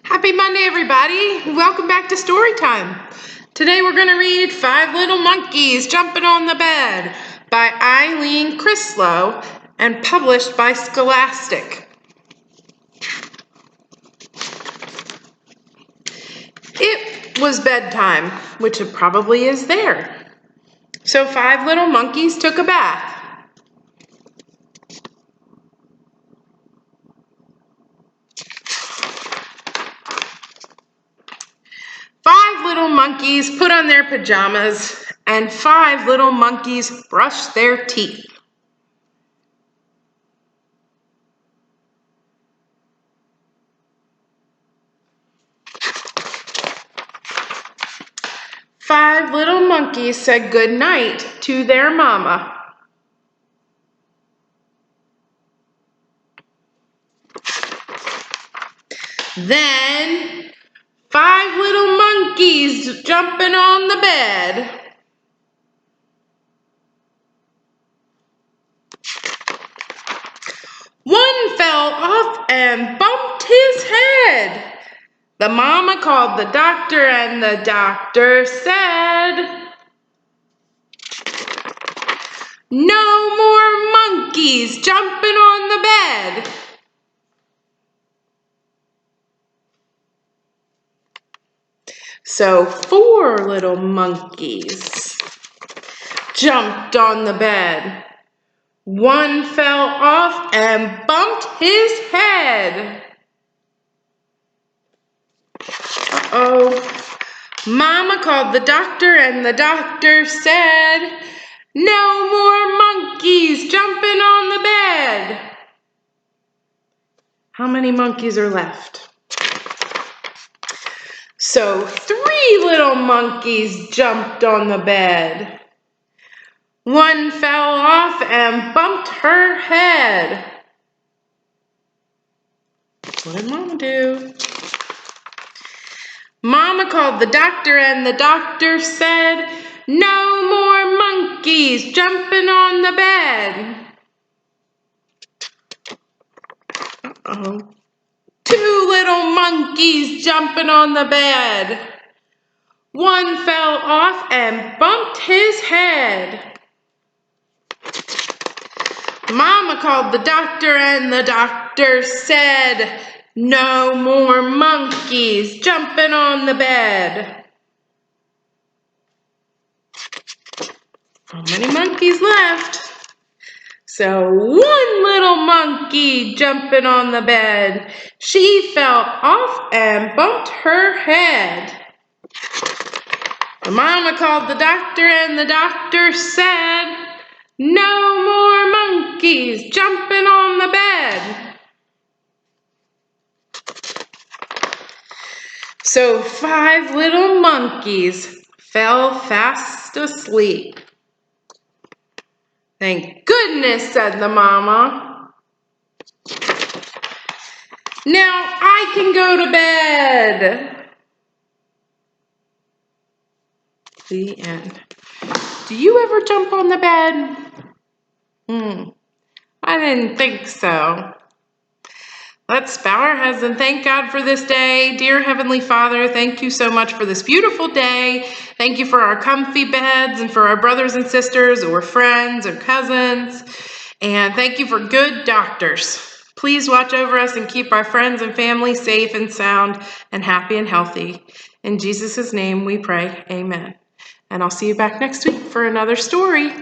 Happy Monday, everybody. Welcome back to Story Time. Today we're going to read Five Little Monkeys Jumping on the Bed by Eileen Christelow and published by Scholastic. It was bedtime, which it probably is there. So five little monkeys took a bath. Five little monkeys put on their pajamas, and five little monkeys brushed their teeth. Five little monkeys said good night to their mama. Then five little monkeys jumping on the bed. One fell off and bumped his head. The mama called the doctor and the doctor said, "No more monkeys jumping on the bed." So four little monkeys jumped on the bed. One fell off and bumped his head. Uh-oh. Mama called the doctor and the doctor said, "No more monkeys jumping on the bed." How many monkeys are left? So three little monkeys jumped on the bed. One fell off and bumped her head. What did Mama do? Mama called the doctor and the doctor said, "No more monkeys jumping on the bed." Uh-oh. Two little monkeys jumping on the bed. One fell off and bumped his head. Mama called the doctor and the doctor said, "No more monkeys jumping on the bed." How many monkeys left? So one little monkey jumping on the bed. She fell off and bumped her head. The mama called the doctor and the doctor said, "No more monkeys jumping on the bed." So five little monkeys fell fast asleep. "Thank goodness," said the mama. "Now I can go to bed." The end. Do you ever jump on the bed? I didn't think so. Let's bow our heads and thank God for this day. Dear Heavenly Father, thank you so much for this beautiful day. Thank you for our comfy beds and for our brothers and sisters or friends or cousins. And thank you for good doctors. Please watch over us and keep our friends and family safe and sound and happy and healthy. In Jesus' name we pray, amen. And I'll see you back next week for another story.